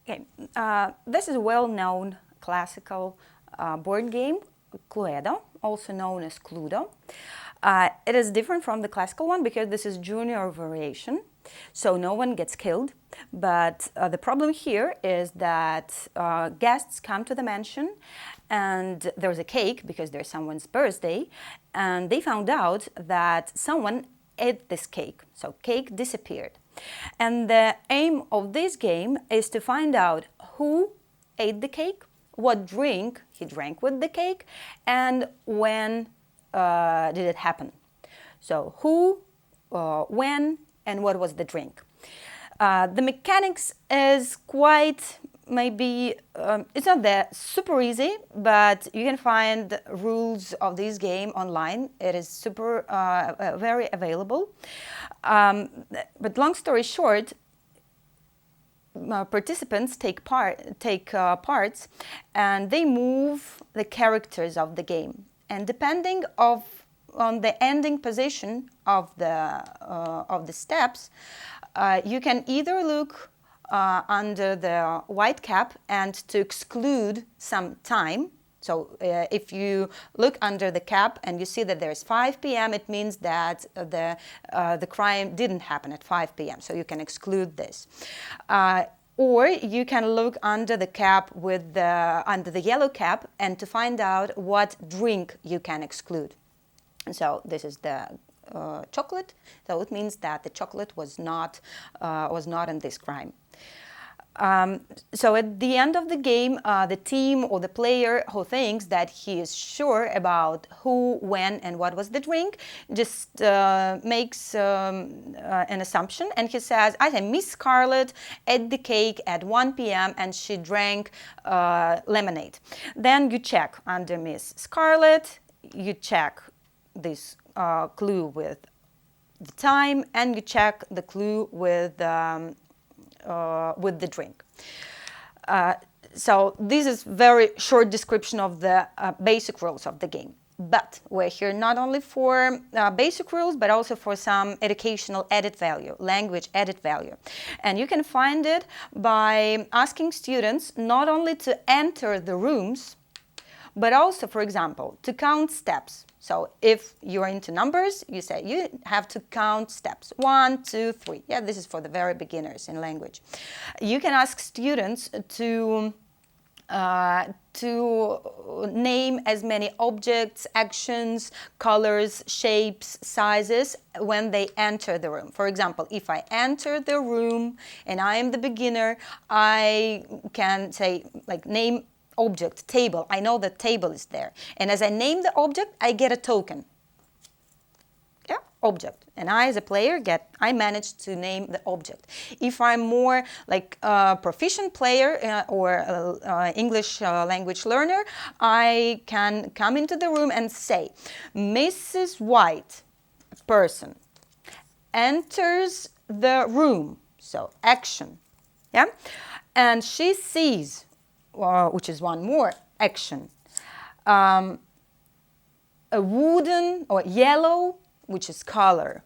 Okay. This is a well-known classical board game, Cluedo, also known as Cludo. It is different from the classical one because this is junior variation, so no one gets killed. But the problem here is that guests come to the mansion and there's a cake because there's someone's birthday, and they found out that someone ate this cake, so cake disappeared. And the aim of this game is to find out who ate the cake, what drink he drank with the cake, and when did it happen. So who, when, and what was the drink. The mechanics is quite, maybe, it's not that super easy, but you can find rules of this game online. It is super, very available. But long story short, participants take parts and they move the characters of the game. And depending on the ending position of the steps, you can either look under the white cap and to exclude some time. So if you look under the cap and you see that there's 5 p.m., it means that the crime didn't happen at 5 p.m. So you can exclude this. Or you can look under the cap with under the yellow cap and to find out what drink you can exclude. So this is the chocolate. So it means that the chocolate was not in this crime. So at the end of the game, the team or the player who thinks that he is sure about who, when, and what was the drink just makes an assumption, and he says, I think Miss Scarlett ate the cake at 1 p.m. and she drank lemonade. Then you check under Miss Scarlett, you check this clue with the time, and you check the clue with the drink. So this is very short description of the basic rules of the game. But we're here not only for basic rules, but also for some educational added value, language added value. And you can find it by asking students not only to enter the rooms, but also, for example, to count steps. So if you're into numbers, you say you have to count steps. 1, 2, 3. Yeah, this is for the very beginners in language. You can ask students to name as many objects, actions, colors, shapes, sizes when they enter the room. For example, if I enter the room and I am the beginner, I can say, like, name object, table. I know that table is there. And as I name the object, I get a token. Yeah, object. And I, as a player, I manage to name the object. If I'm more like a proficient player or English language learner, I can come into the room and say, Mrs. White, person, enters the room. So action. Yeah, and she sees, which is one more action, a wooden or yellow, which is color,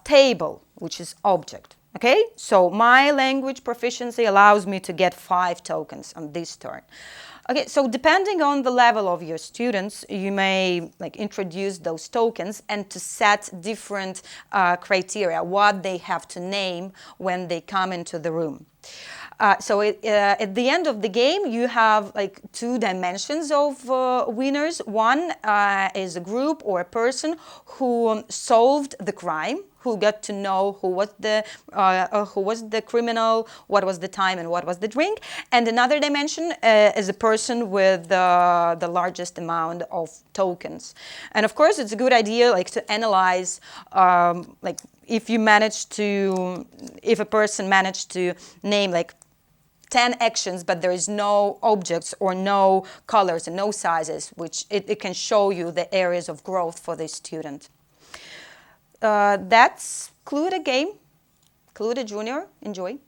table, which is object. Okay, so my language proficiency allows me to get 5 tokens on this turn. Okay, so depending on the level of your students, you may introduce those tokens and to set different criteria, what they have to name when they come into the room. So at the end of the game, you have 2 dimensions of winners. One is a group or a person who solved the crime, who got to know who was the criminal, what was the time, and what was the drink. And another dimension is a person with the largest amount of tokens. And of course, it's a good idea to analyze if a person managed to name 10 actions, but there is no objects or no colors and no sizes, which it can show you the areas of growth for the student. That's Cludo game, Cludo Junior. Enjoy.